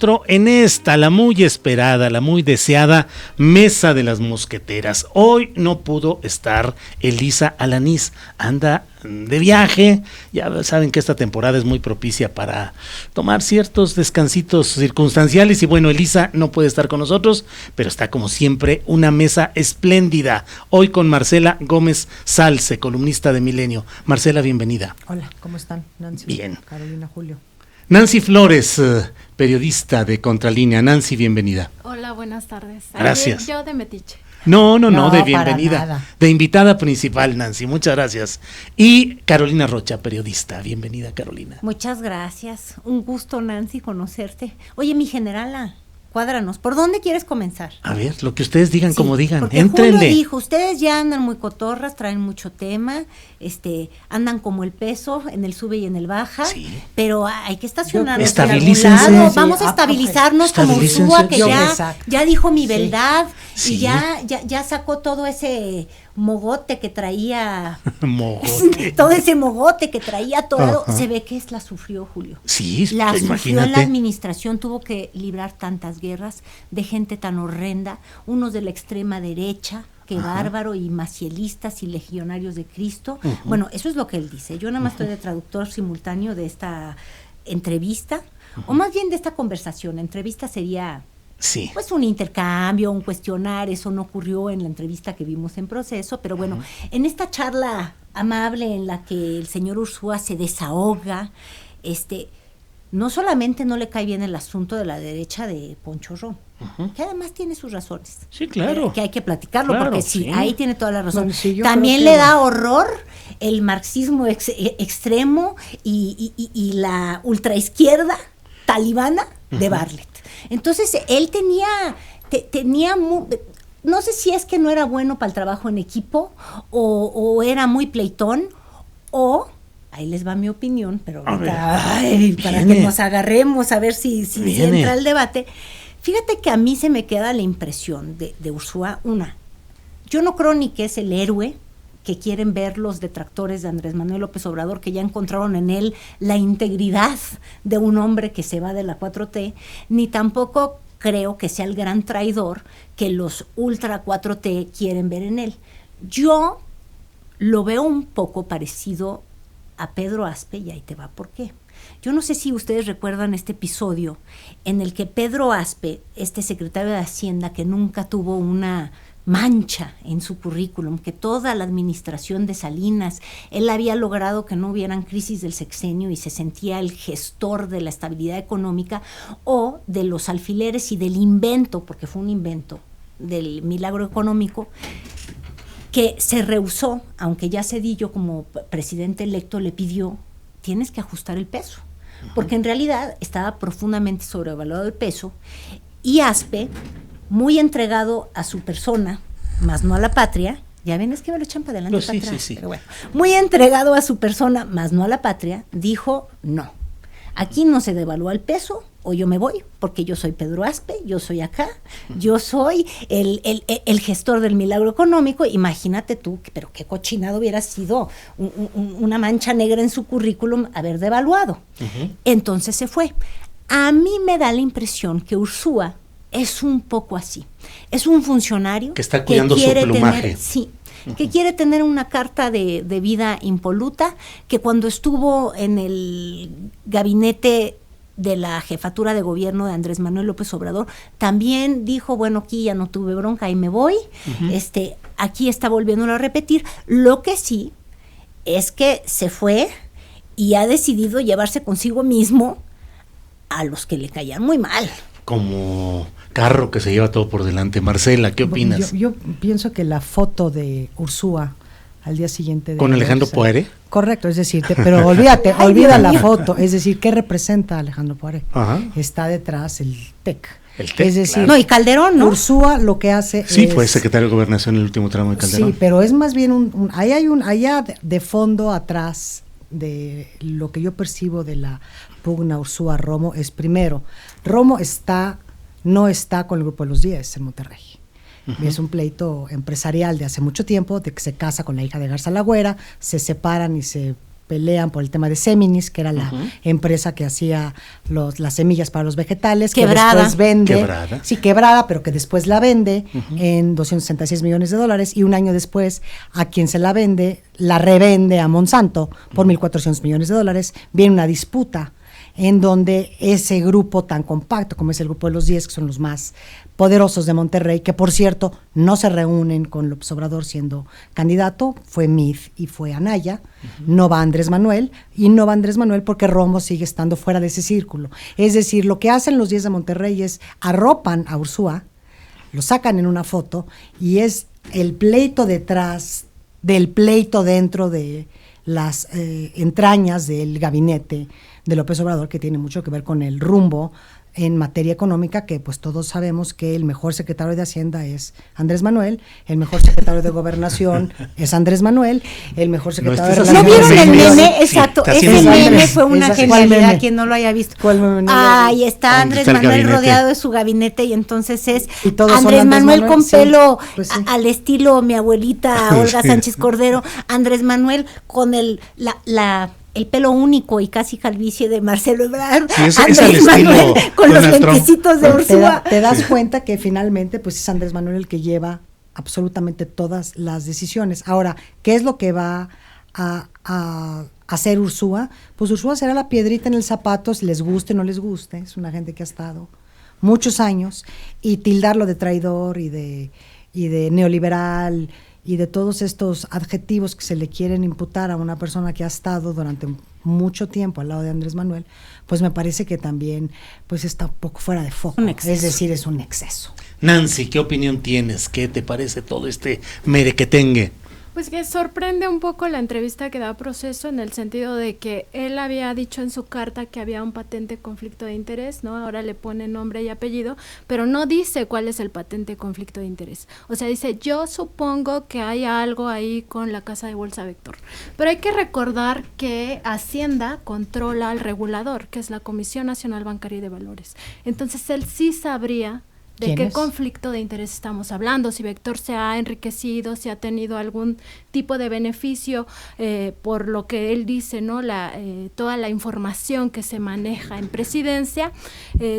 En esta, la muy esperada, la muy deseada Mesa de las Mosqueteras. Hoy no pudo estar Elisa Alanís, anda de viaje. Ya saben que esta temporada es muy propicia para tomar ciertos descansitos circunstanciales y bueno, Elisa no puede estar con nosotros, pero está como siempre una mesa espléndida. Hoy con Marcela Gómez Salce, columnista de Milenio. Marcela, bienvenida. Hola, ¿cómo están? Nancy, bien. Carolina, Julio. Nancy Flores, periodista de Contralínea. Nancy, bienvenida. Hola, buenas tardes. Gracias. Yo de metiche. No, de para bienvenida. nada. De invitada principal, Nancy. Muchas gracias. Y Carolina Rocha, periodista. Bienvenida, Carolina. Muchas gracias. Un gusto, Nancy, conocerte. Oye, mi generala, cuádranos. ¿Por dónde quieres comenzar? A ver, lo que ustedes digan, Sí, como digan. porque Éntrenle. Julio dijo, ustedes ya andan muy cotorras, traen mucho tema, andan como el peso en el sube y en el baja, Sí. pero hay que estacionarnos Estabilícense. en algún lado. Sí, Vamos a estabilizarnos como Estabilícense. Ursúa, que Exacto. ya dijo mi Sí. verdad, Sí. y ya sacó todo ese mogote que traía, Mogote. todo ese mogote que traía todo, Ajá. se ve que la sufrió, Julio. Sí, La sufrió en la imagínate. administración, tuvo que librar tantas guerras de gente tan horrenda, unos de la extrema derecha, que bárbaro, y macielistas y legionarios de Cristo. Bueno, eso es lo que él dice. Yo nada más estoy de traductor simultáneo de esta entrevista, o más bien de esta conversación. Entrevista sería Sí. pues un intercambio, un cuestionar. Eso no ocurrió en la entrevista que vimos en proceso, pero bueno, en esta charla amable en la que el señor Ursúa se desahoga, no solamente no le cae bien el asunto de la derecha de Poncho Ron, que además tiene sus razones. Sí, claro. Que hay que platicarlo, Claro, porque sí, sí. ahí tiene toda la razón. Bueno, sí, yo También creo le que da horror el marxismo extremo y la ultraizquierda talibana de Bartlett. Entonces, él tenía no sé si es que no era bueno para el trabajo en equipo, o era muy pleitón, o... Ahí les va mi opinión, pero ahorita, para que nos agarremos a ver si entra el debate. Fíjate que a mí se me queda la impresión de Ursúa, yo no creo ni que es el héroe que quieren ver los detractores de Andrés Manuel López Obrador, que ya encontraron en él la integridad de un hombre que se va de la 4T, ni tampoco creo que sea el gran traidor que los ultra 4T quieren ver en él. Yo lo veo un poco parecido a Pedro Aspe, y ahí te va por qué. Yo no sé si ustedes recuerdan este episodio en el que Pedro Aspe, secretario de Hacienda que nunca tuvo una mancha en su currículum, que toda la administración de Salinas, él había logrado que no hubieran crisis del sexenio y se sentía el gestor de la estabilidad económica, o de los alfileres y del invento, porque fue un invento, del milagro económico, que se rehusó, aunque ya Zedillo como presidente electo le pidió, tienes que ajustar el peso, porque en realidad estaba profundamente sobrevaluado el peso, y Aspe, muy entregado a su persona, más no a la patria, ya ven, es que me lo echan para adelante, No, para sí, atrás, sí. pero bueno, muy entregado a su persona, más no a la patria, dijo no. Aquí no se devalúa el peso, o yo me voy, porque yo soy Pedro Aspe, yo soy acá, yo soy el gestor del milagro económico. Imagínate tú, pero qué cochinado hubiera sido una mancha negra en su currículum haber devaluado. Entonces se fue. A mí me da la impresión que Ursúa es un poco así. Es un funcionario que está cuidando su plumaje. Que quiere tener una carta de vida impoluta, que cuando estuvo en el gabinete de la jefatura de gobierno de Andrés Manuel López Obrador, también dijo, bueno, aquí ya no tuve bronca y me voy, aquí está volviéndolo a repetir. Lo que sí es que se fue y ha decidido llevarse consigo mismo a los que le caían muy mal. Como carro que se lleva todo por delante. Marcela, ¿qué opinas? Yo pienso que la foto de Ursúa al día siguiente... ¿Con Alejandro Poiré? Correcto, es decir, pero olvida la foto, es decir, ¿qué representa Alejandro Poiré? Ajá. Está detrás el TEC. El TEC, Es decir, claro. No, y Calderón, ¿no? Ursúa lo que hace Sí, es... fue secretario de Gobernación en el último tramo de Calderón. Sí, pero es más bien ahí hay allá de fondo atrás de lo que yo percibo de la pugna Ursúa-Romo es, primero, Romo no está con el Grupo de los 10 en Monterrey. Es un pleito empresarial de hace mucho tiempo, de que se casa con la hija de Garza Lagüera, se separan y se pelean por el tema de Seminis, que era la empresa que hacía las semillas para los vegetales, Quebrada. que después vende, Quebrada. sí, quebrada, pero que después la vende en $266 millones, y un año después a quien se la vende, la revende a Monsanto por $1,400 millones. Viene una disputa en donde ese grupo tan compacto como es el grupo de los 10, que son los más poderosos de Monterrey, que por cierto no se reúnen con López Obrador siendo candidato, fue Mid y fue Anaya, no va Andrés Manuel, y no va Andrés Manuel porque Romo sigue estando fuera de ese círculo. Es decir, lo que hacen los 10 de Monterrey es arropan a Ursúa, lo sacan en una foto, y es el pleito detrás del pleito dentro de las entrañas del gabinete de López Obrador, que tiene mucho que ver con el rumbo en materia económica, que pues todos sabemos que el mejor secretario de Hacienda es Andrés Manuel, el mejor secretario de Gobernación es Andrés Manuel, el mejor secretario de ¿No vieron el meme? Sí, Exacto, está ese haciendo meme memes. fue una ¿Cuál genialidad, meme? quien no lo haya visto. ¿Cuál meme? Ahí está Andrés está el Manuel gabinete? rodeado de su gabinete, y entonces es Y todos son Andrés Andrés Manuel Manuel, con sí, pelo pues sí. al estilo mi abuelita Olga Sánchez Cordero, Andrés Manuel con el pelo único y casi calvicie de Marcelo Ebrard, Sí, es al Andrés estilo Manuel con los Donald Trump. lentecitos de Ursúa. Te das cuenta que finalmente pues es Andrés Manuel el que lleva absolutamente todas las decisiones. Ahora, ¿qué es lo que va a hacer Ursúa? Pues Ursúa será la piedrita en el zapato, si les guste o no les guste. Es una gente que ha estado muchos años, y tildarlo de traidor y de neoliberal y de todos estos adjetivos que se le quieren imputar a una persona que ha estado durante mucho tiempo al lado de Andrés Manuel, pues me parece que también pues está un poco fuera de foco. Un exceso. Es decir, es un exceso. Nancy, ¿qué opinión tienes? ¿Qué te parece todo este merequetengue? Pues que sorprende un poco la entrevista que da Proceso, en el sentido de que él había dicho en su carta que había un patente conflicto de interés, ¿no? Ahora le pone nombre y apellido, pero no dice cuál es el patente conflicto de interés. O sea, dice, yo supongo que hay algo ahí con la casa de bolsa Vector. Pero hay que recordar que Hacienda controla al regulador, que es la Comisión Nacional Bancaria y de Valores. Entonces, él sí sabría de ¿Quién qué es? conflicto de interés estamos hablando, si Vector se ha enriquecido, si ha tenido algún tipo de beneficio por lo que él dice, ¿no? Toda la información que se maneja en presidencia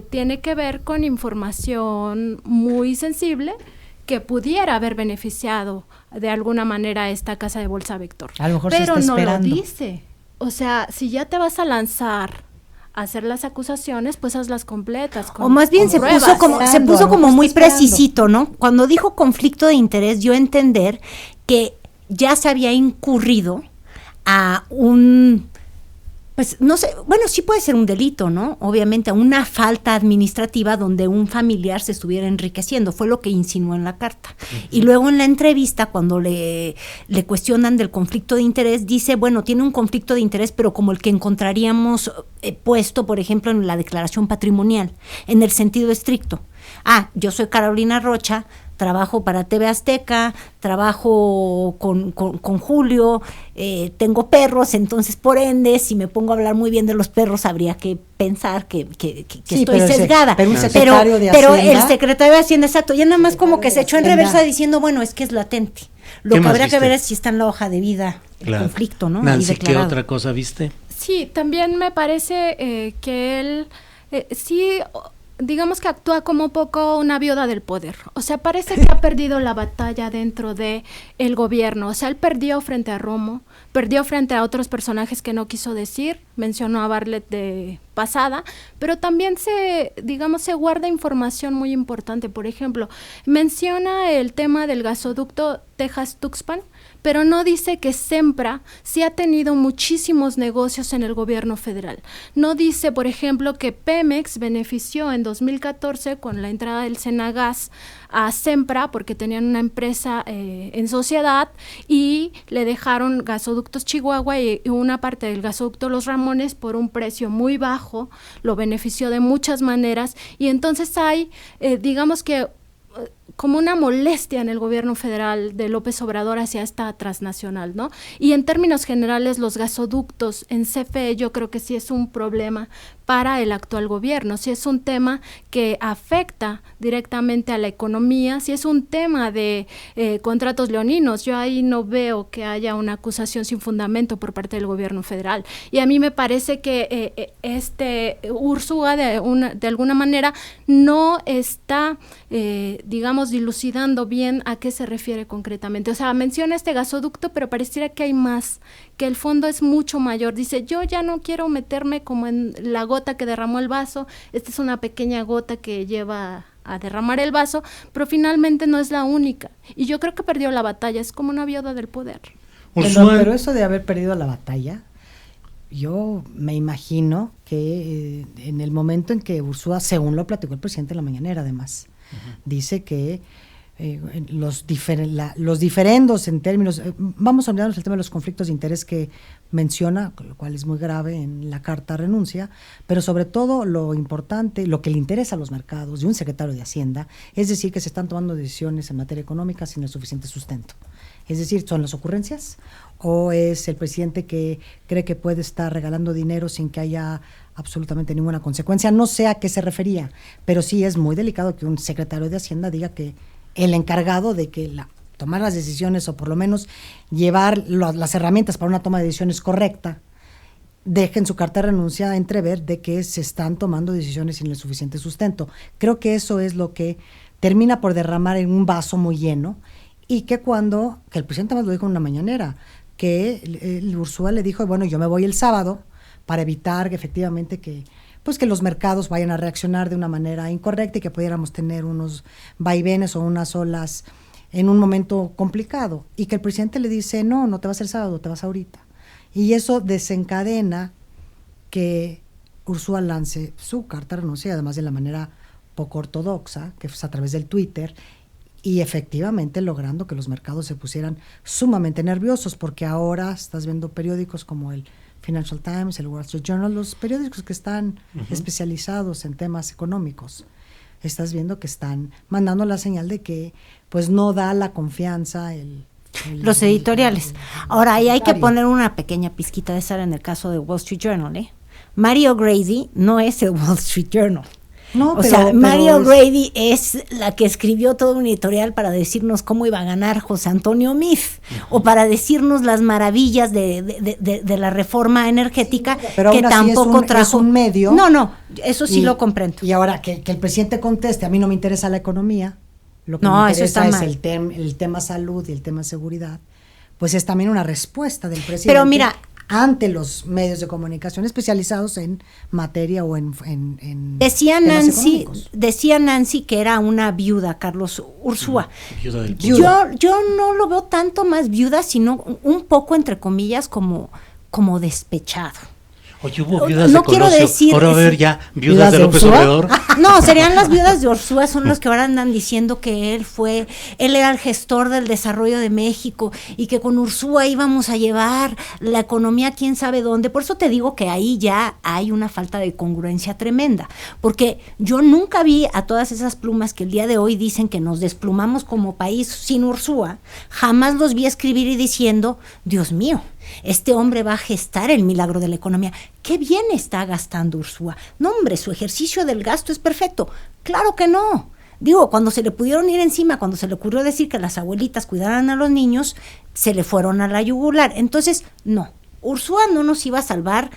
tiene que ver con información muy sensible que pudiera haber beneficiado de alguna manera a esta casa de bolsa Vector. A lo mejor pero se está no esperando. lo dice. O sea, si ya te vas a lanzar hacer las acusaciones, pues hazlas completas. O más bien se pruebas. puso como Esperando, a lo mejor muy está esperando. precisito, ¿no? Cuando dijo conflicto de interés, dio a entender que ya se había incurrido a un, pues no sé, bueno, sí puede ser un delito, ¿no? Obviamente a una falta administrativa donde un familiar se estuviera enriqueciendo, fue lo que insinuó en la carta. Y luego en la entrevista, cuando le cuestionan del conflicto de interés, dice, bueno, tiene un conflicto de interés, pero como el que encontraríamos puesto, por ejemplo, en la declaración patrimonial, en el sentido estricto. Yo soy Carolina Rocha, trabajo para TV Azteca, trabajo con Julio, tengo perros, entonces por ende, si me pongo a hablar muy bien de los perros, habría que pensar que Sí, estoy pero sesgada. pero un secretario de pero Hacienda- el secretario de Hacienda, exacto, ya nada más como que se echó en Hacienda. reversa diciendo, bueno, es que es latente. Lo ¿Qué que más habría que viste? ver es si está en la hoja de vida el Claro. conflicto, ¿no? Ahí Nancy, ¿qué declarado. otra cosa viste? Sí, también me parece que él sí, digamos que actúa como un poco una viuda del poder. O sea, parece que ha perdido la batalla dentro de el gobierno. O sea, él perdió frente a Romo, perdió frente a otros personajes que no quiso decir, mencionó a Bartlett de pasada, pero también se guarda información muy importante. Por ejemplo, menciona el tema del gasoducto Texas-Tuxpan, pero no dice que Sempra sí ha tenido muchísimos negocios en el gobierno federal. No dice, por ejemplo, que Pemex benefició en 2014 con la entrada del Senagas a Sempra porque tenían una empresa en sociedad y le dejaron gasoductos Chihuahua y una parte del gasoducto Los Ramones por un precio muy bajo, lo benefició de muchas maneras y entonces hay, digamos que como una molestia en el gobierno federal de López Obrador hacia esta transnacional, ¿no? Y en términos generales los gasoductos en CFE yo creo que sí es un problema para el actual gobierno, si es un tema que afecta directamente a la economía, si es un tema de contratos leoninos, yo ahí no veo que haya una acusación sin fundamento por parte del gobierno federal. Y a mí me parece que Ursúa de alguna manera no está, digamos, dilucidando bien a qué se refiere concretamente. O sea, menciona este gasoducto, pero pareciera que hay más, que el fondo es mucho mayor. Dice, yo ya no quiero meterme como en la gota que derramó el vaso, esta es una pequeña gota que lleva a derramar el vaso, pero finalmente no es la única. Y yo creo que perdió la batalla, es como una viuda del poder. Pero eso de haber perdido la batalla, yo me imagino que en el momento en que Ursúa, según lo platicó el presidente en la mañanera además, dice que los diferendos en términos, vamos a olvidarnos el tema de los conflictos de interés que menciona, lo cual es muy grave en la carta renuncia, pero sobre todo lo importante, lo que le interesa a los mercados de un secretario de Hacienda, es decir, que se están tomando decisiones en materia económica sin el suficiente sustento. Es decir, ¿son las ocurrencias o es el presidente que cree que puede estar regalando dinero sin que haya absolutamente ninguna consecuencia? No sé a qué se refería, pero sí es muy delicado que un secretario de Hacienda diga que el encargado de que tomar las decisiones o por lo menos llevar las herramientas para una toma de decisiones correcta, deje en su carta de renuncia entrever de que se están tomando decisiones sin el suficiente sustento. Creo que eso es lo que termina por derramar en un vaso muy lleno y que el presidente más lo dijo en una mañanera, que el Ursúa le dijo, bueno, yo me voy el sábado para evitar que efectivamente que los mercados vayan a reaccionar de una manera incorrecta y que pudiéramos tener unos vaivenes o unas olas en un momento complicado. Y que el presidente le dice, no te vas el sábado, te vas ahorita. Y eso desencadena que Ursúa lance su carta de renuncia, además de la manera poco ortodoxa, que es a través del Twitter, y efectivamente logrando que los mercados se pusieran sumamente nerviosos, porque ahora estás viendo periódicos como el Financial Times, el Wall Street Journal, los periódicos que están especializados en temas económicos, estás viendo que están mandando la señal de que pues no da la confianza los editoriales. Ahora, ahí hay que poner una pequeña pizquita de sal en el caso de Wall Street Journal, Mary O'Grady no es el Wall Street Journal. No, Mary O'Grady es la que escribió todo un editorial para decirnos cómo iba a ganar José Antonio Meade, o para decirnos las maravillas de la reforma energética, pero que tampoco trajo. Es un medio. No, eso sí lo comprendo. Y ahora que el presidente conteste, a mí no me interesa la economía, lo que me interesa es el tema salud y el tema seguridad, pues es también una respuesta del presidente. Pero mira, ante los medios de comunicación especializados en materia o en decía Nancy que era una viuda, Carlos Ursúa. Yo no lo veo tanto más viuda, sino un poco, entre comillas, como despechado. Oye, hubo viudas no de Colosio, quiero decir, ahora a ver ya, viudas de López Ursúa? Obrador. No, serían las viudas de Ursúa, son los que ahora andan diciendo que él era el gestor del desarrollo de México y que con Ursúa íbamos a llevar la economía quién sabe dónde. Por eso te digo que ahí ya hay una falta de congruencia tremenda, porque yo nunca vi a todas esas plumas que el día de hoy dicen que nos desplumamos como país sin Ursúa, jamás los vi escribir y diciendo, Dios mío, este hombre va a gestar el milagro de la economía. ¿Qué bien está gastando Ursúa? No, hombre, su ejercicio del gasto es perfecto. Claro que no. Digo, cuando se le pudieron ir encima, cuando se le ocurrió decir que las abuelitas cuidaran a los niños, se le fueron a la yugular. Entonces, no, Ursúa no nos iba a salvar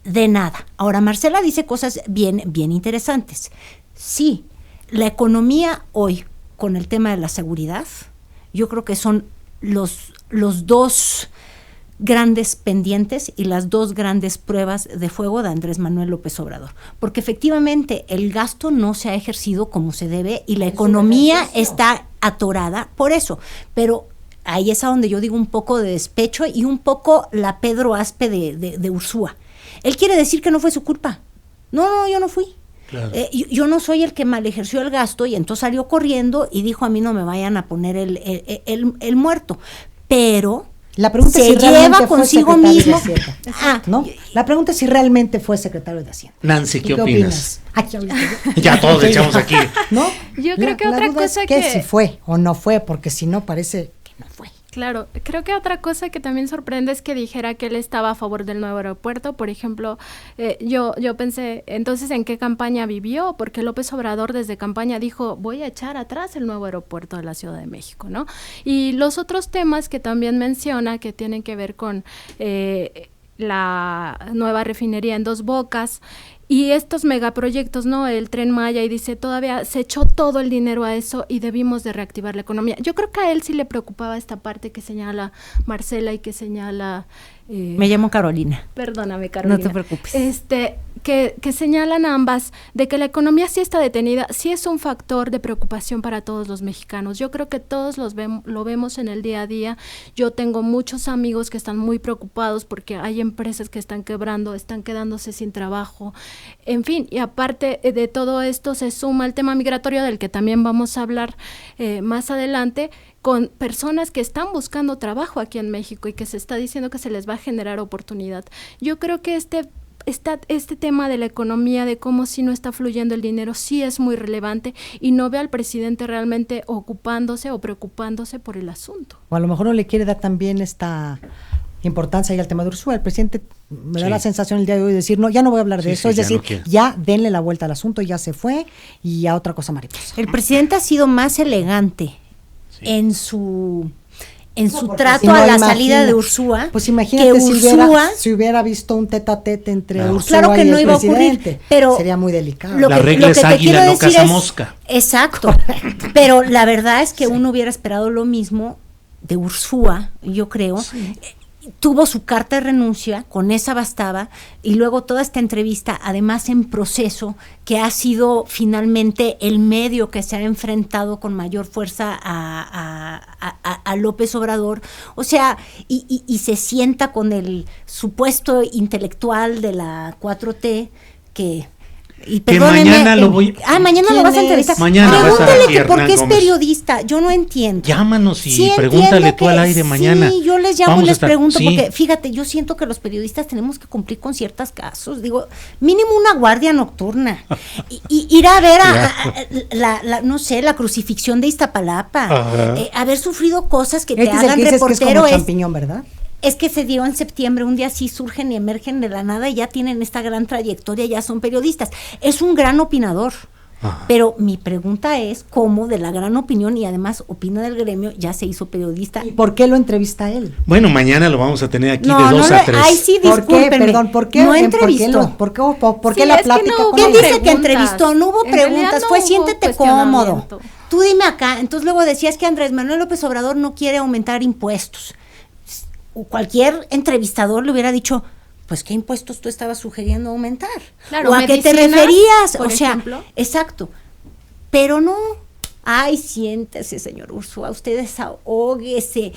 de nada. Ahora, Marcela dice cosas bien interesantes. Sí, la economía hoy, con el tema de la seguridad, yo creo que son los dos grandes pendientes y las dos grandes pruebas de fuego de Andrés Manuel López Obrador, porque efectivamente el gasto no se ha ejercido como se debe y la economía está atorada por eso, pero ahí es a donde yo digo un poco de despecho y un poco la Pedro Aspe de Ursúa. Él quiere decir que no fue su culpa. No, yo no fui. Claro. Yo no soy el que mal ejerció el gasto, y entonces salió corriendo y dijo, a mí no me vayan a poner el muerto, pero la pregunta se es si lleva consigo mismo. ¿No? La pregunta es si realmente fue secretario de Hacienda. Nancy, ¿qué opinas? Ya todos le echamos aquí. ¿No? Yo creo que otra cosa que si fue o no fue, porque si no parece que no fue. Claro, creo que otra cosa que también sorprende es que dijera que él estaba a favor del nuevo aeropuerto. Por ejemplo, yo pensé, entonces, ¿en qué campaña vivió? Porque López Obrador desde campaña dijo, voy a echar atrás el nuevo aeropuerto de la Ciudad de México, ¿no? Y los otros temas que también menciona, que tienen que ver con la nueva refinería en Dos Bocas, y estos megaproyectos, ¿no? El Tren Maya, y dice, todavía se echó todo el dinero a eso y debimos de reactivar la economía. Yo creo que a él sí le preocupaba esta parte que señala Marcela y que señala... Me llamo Carolina. Perdóname, Carolina. No te preocupes. Que señalan ambas de que la economía sí está detenida, sí es un factor de preocupación para todos los mexicanos. Yo creo que todos lo vemos en el día a día. Yo tengo muchos amigos que están muy preocupados porque hay empresas que están quebrando, están quedándose sin trabajo. En fin, y aparte de todo esto se suma el tema migratorio, del que también vamos a hablar más adelante, con personas que están buscando trabajo aquí en México y que se está diciendo que se les va a generar oportunidad. Yo creo que este tema de la economía, de cómo si no está fluyendo el dinero, sí es muy relevante, y no ve al presidente realmente ocupándose o preocupándose por el asunto. O a lo mejor no le quiere dar también esta importancia ahí al tema de Ursúa. El presidente me da la sensación el día de hoy de decir, no, ya no voy a hablar de eso, es decir, ya denle la vuelta al asunto, ya se fue, y ya otra cosa mariposa. El presidente ha sido más elegante en su trato a la salida de Ursúa. Pues imagínate si hubiera visto un tete a tete entre Ursúa claro que y no el iba presidente, a ocurrir, pero sería muy delicado. La regla es águila, no caza mosca. Exacto, pero la verdad es que uno hubiera esperado lo mismo de Ursúa, yo creo. Sí. Tuvo su carta de renuncia, con esa bastaba, y luego toda esta entrevista, además en proceso, que ha sido finalmente el medio que se ha enfrentado con mayor fuerza a López Obrador, o sea, y se sienta con el supuesto intelectual de la 4T que... Y que mañana lo mañana lo vas a entrevistar. Mañana pregúntale que por qué es periodista. Yo no entiendo. Llámanos y pregúntale tú al aire mañana. Sí, yo les llamo y les pregunto, porque fíjate, yo siento que los periodistas tenemos que cumplir con ciertos casos. Digo, mínimo una guardia nocturna. y ir a ver no sé, la crucifixión de Iztapalapa. Haber sufrido cosas que te hagan reportero. Es como champiñón, ¿verdad? Es que se dio en septiembre, un día sí surgen y emergen de la nada y ya tienen esta gran trayectoria, ya son periodistas. Es un gran opinador, pero mi pregunta es cómo de la gran opinión, y además opina del gremio, ya se hizo periodista. ¿Y por qué lo entrevista él? Bueno, mañana lo vamos a tener aquí de 2 a 3. Ay, sí, discúlpenme. Perdón, ¿por qué? No entrevistó. ¿Por qué la plática? ¿Quién dice que entrevistó? No hubo preguntas, fue siéntete cómodo. Tú dime acá. Entonces luego decías que Andrés Manuel López Obrador no quiere aumentar impuestos. Cualquier entrevistador le hubiera dicho, pues qué impuestos tú estabas sugiriendo aumentar, claro, o a qué te referías, por ejemplo. Exacto, pero no. Ay, siéntese, señor Ursúa, usted desahóguese,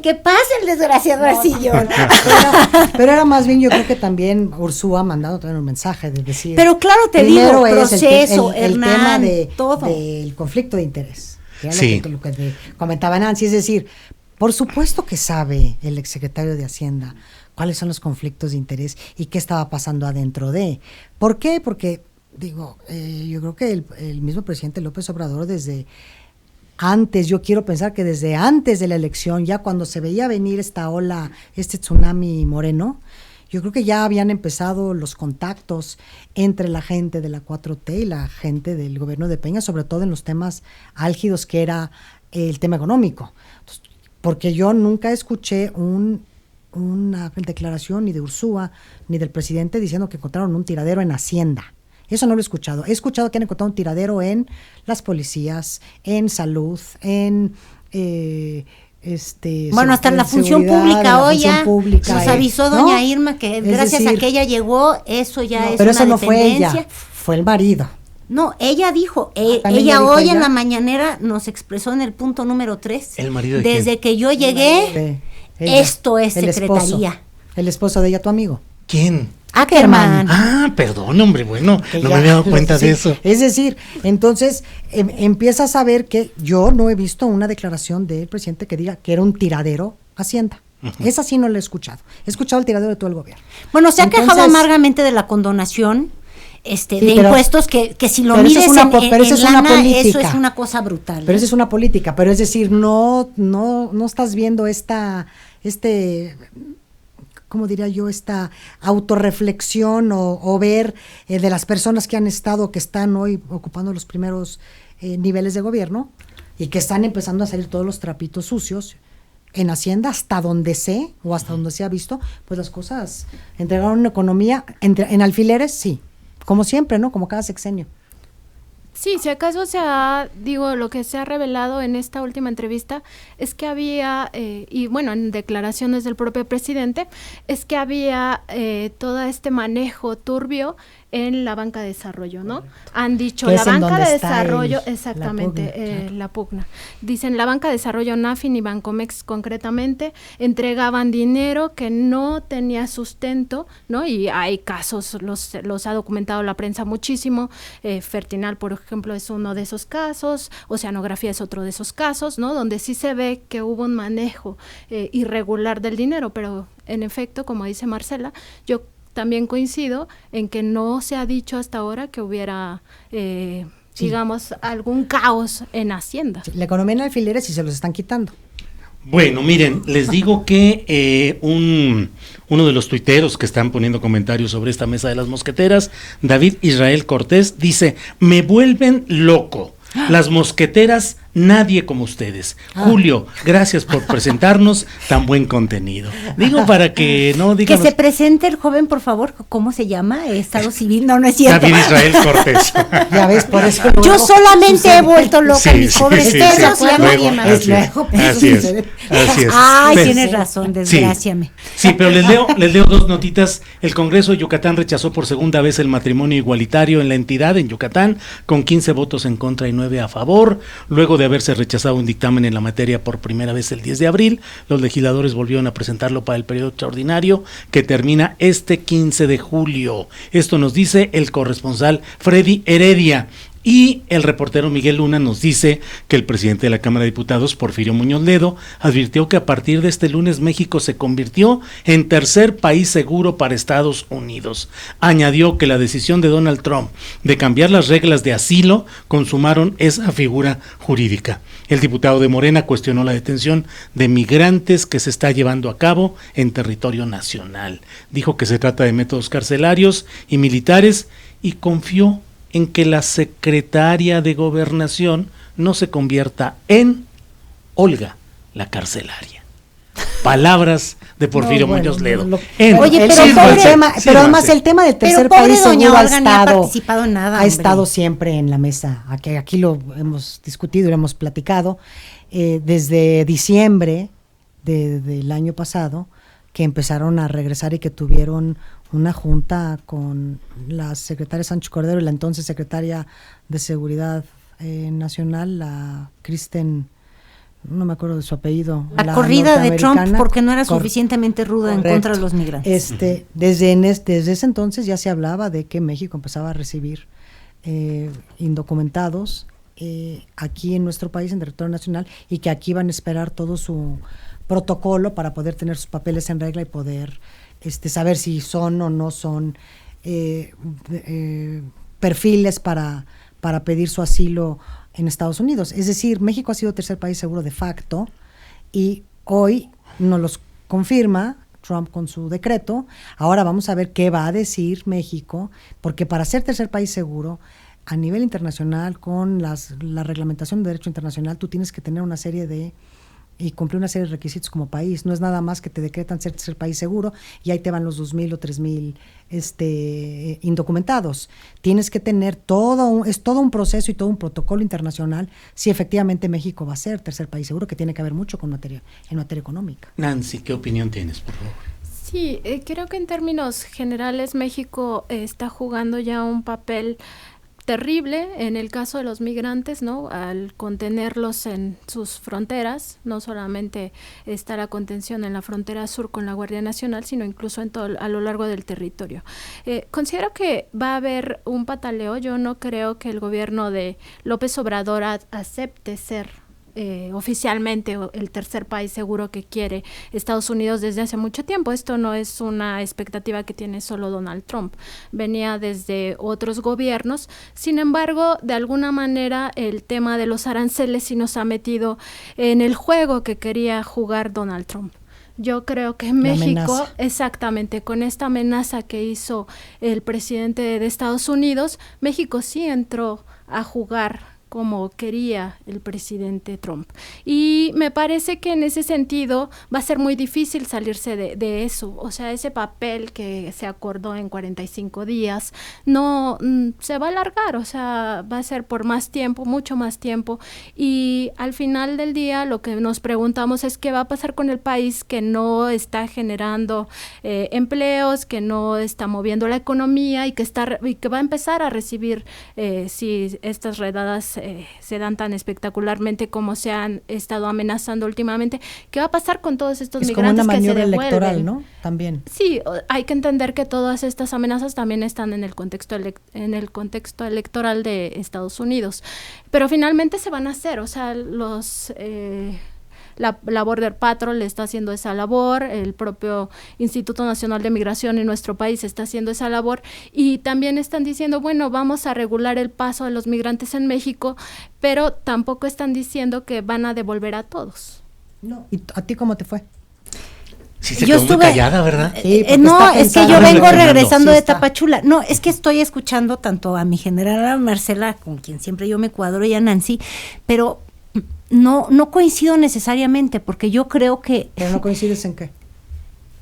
que pase el desgraciado al sillón. Pero era más bien, yo creo que también Ursúa mandando también un mensaje de decir, pero claro, te digo, proceso, el Hernán, tema todo del conflicto de interés, que era lo que te comentaba Nancy, es decir, por supuesto que sabe el exsecretario de Hacienda cuáles son los conflictos de interés y qué estaba pasando adentro de. ¿Por qué? Porque, digo, yo creo que el mismo presidente López Obrador desde antes, yo quiero pensar que desde antes de la elección, ya cuando se veía venir esta ola, este tsunami moreno, yo creo que ya habían empezado los contactos entre la gente de la 4T y la gente del gobierno de Peña, sobre todo en los temas álgidos que era el tema económico. Entonces, porque yo nunca escuché una declaración ni de Ursúa ni del presidente diciendo que encontraron un tiradero en Hacienda. Eso no lo he escuchado. He escuchado que han encontrado un tiradero en las policías, en salud, en bueno, hasta en la función pública hoy ya nos avisó doña Irma que gracias a que ella llegó, eso ya es una dependencia. Pero eso no fue ella, fue el marido. No, ella dijo, ella hoy en la mañanera nos expresó en el punto número 3. ¿El marido de desde quién? Que yo llegué, esto es secretaría. El esposo de ella, tu amigo. ¿Quién? Ackerman. Perdón, hombre, bueno, no me había dado cuenta de eso. Es decir, entonces empiezas a ver que yo no he visto una declaración del presidente que diga que era un tiradero Hacienda. Esa sí no la he escuchado. He escuchado el tiradero de todo el gobierno. Bueno, se ha quejado amargamente de la condonación. Sí, de impuestos que si lo pero mides eso es una en pero eso es una lana, eso política. es una cosa brutal. Pero esa es una política, pero es decir, no estás viendo ¿cómo diría yo? Esta autorreflexión o ver de las personas que han estado, que están hoy ocupando los primeros niveles de gobierno y que están empezando a salir todos los trapitos sucios en Hacienda, hasta donde sé o hasta donde se ha visto, pues las cosas entregaron una economía en alfileres, sí, como siempre, ¿no? Como cada sexenio. Sí, si acaso lo que se ha revelado en esta última entrevista es que había, y bueno, en declaraciones del propio presidente, es que había todo este manejo turbio en la banca de desarrollo, ¿no? Han dicho, la banca de desarrollo, exactamente, la pugna. Dicen, la banca de desarrollo NAFIN y Bancomex concretamente entregaban dinero que no tenía sustento, ¿no? Y hay casos, los ha documentado la prensa muchísimo, Fertinal, por ejemplo, es uno de esos casos, Oceanografía es otro de esos casos, ¿no? Donde sí se ve que hubo un manejo irregular del dinero, pero en efecto, como dice Marcela, yo también coincido en que no se ha dicho hasta ahora que hubiera, digamos, algún caos en Hacienda. Sí, la economía en alfileres sí se los están quitando. Bueno, miren, les digo que uno de los tuiteros que están poniendo comentarios sobre esta mesa de las mosqueteras, David Israel Cortés, dice, me vuelven loco. Las mosqueteras, nadie como ustedes. Julio, gracias por presentarnos tan buen contenido. Digo para que no digan... Que se presente el joven, por favor. ¿Cómo se llama? Estado Civil. No es cierto. David Israel Cortés. Ya ves, por eso. Yo solamente he vuelto loca a mis jóvenes. Ustedes no se llaman Luego, nadie más. así es. Ay, Pero- tienes razón, desgráciame. Sí, pero les leo dos notitas. El Congreso de Yucatán rechazó por segunda vez el matrimonio igualitario en la entidad, en Yucatán, con 15 votos en contra y 9 a favor. Luego de haberse rechazado un dictamen en la materia por primera vez el 10 de abril, los legisladores volvieron a presentarlo para el periodo extraordinario que termina este 15 de julio. Esto nos dice el corresponsal Freddy Heredia. Y el reportero Miguel Luna nos dice que el presidente de la Cámara de Diputados, Porfirio Muñoz Ledo, advirtió que a partir de este lunes México se convirtió en tercer país seguro para Estados Unidos. Añadió que la decisión de Donald Trump de cambiar las reglas de asilo consumaron esa figura jurídica. El diputado de Morena cuestionó la detención de migrantes que se está llevando a cabo en territorio nacional. Dijo que se trata de métodos carcelarios y militares y confió en que la secretaria de Gobernación no se convierta en Olga, la carcelaria. Palabras de Porfirio Muñoz Ledo. Oye, pero pero además el tema del tercer país doña seguro Olga no ha participado en nada. ha estado siempre en la mesa. Aquí lo hemos discutido y lo hemos platicado desde diciembre del año pasado, que empezaron a regresar y que tuvieron una junta con la secretaria Sánchez Cordero y la entonces secretaria de Seguridad Nacional, la Kristen, no me acuerdo de su apellido. La corrida de Trump norteamericana. porque no era suficientemente ruda en contra de los migrantes. Desde ese entonces ya se hablaba de que México empezaba a recibir indocumentados aquí en nuestro país, en territorio nacional, y que aquí van a esperar todo su protocolo para poder tener sus papeles en regla y poder saber si son o no son perfiles para pedir su asilo en Estados Unidos. Es decir, México ha sido tercer país seguro de facto y hoy nos los confirma Trump con su decreto. Ahora vamos a ver qué va a decir México, porque para ser tercer país seguro a nivel internacional, con la reglamentación de derecho internacional, tú tienes que tener una serie y cumplir una serie de requisitos como país. No es nada más que te decretan ser país seguro y ahí te van los 2,000 o 3,000 indocumentados. Tienes que tener todo un proceso y todo un protocolo internacional si efectivamente México va a ser tercer país seguro, que tiene que ver mucho en materia económica. Nancy, ¿qué opinión tienes, por favor? Sí, creo que en términos generales México está jugando ya un papel terrible en el caso de los migrantes, ¿no? Al contenerlos en sus fronteras, no solamente está la contención en la frontera sur con la Guardia Nacional, sino incluso a lo largo del territorio. Considero que va a haber un pataleo. Yo no creo que el gobierno de López Obrador acepte ser oficialmente el tercer país seguro que quiere Estados Unidos desde hace mucho tiempo. Esto no es una expectativa que tiene solo Donald Trump, venía desde otros gobiernos. Sin embargo, de alguna manera el tema de los aranceles sí nos ha metido en el juego que quería jugar Donald Trump. Yo creo que México, exactamente, con esta amenaza que hizo el presidente de Estados Unidos, México sí entró a jugar como quería el presidente Trump. Y me parece que en ese sentido va a ser muy difícil salirse de eso. O sea, ese papel que se acordó en 45 días no se va a alargar, o sea, va a ser por más tiempo, mucho más tiempo. Y al final del día lo que nos preguntamos es qué va a pasar con el país que no está generando empleos, que no está moviendo la economía y que va a empezar a recibir si estas redadas se dan tan espectacularmente como se han estado amenazando últimamente. ¿Qué va a pasar con todos estos migrantes que se devuelven? Es como una maniobra electoral, ¿no? También. Sí, hay que entender que todas estas amenazas también están en el contexto electoral de Estados Unidos. Pero finalmente se van a hacer, o sea, la Border Patrol está haciendo esa labor, el propio Instituto Nacional de Migración en nuestro país está haciendo esa labor, y también están diciendo, bueno, vamos a regular el paso de los migrantes en México, pero tampoco están diciendo que van a devolver a todos. No. ¿Y a ti cómo te fue? Sí, se quedó muy callada, ¿verdad? Sí, no, es que yo vengo regresando de está. Tapachula. No, es que estoy escuchando tanto a mi generala Marcela, con quien siempre yo me cuadro, y a Nancy, pero no coincido necesariamente, porque yo creo que... ¿Pero no coincides en qué?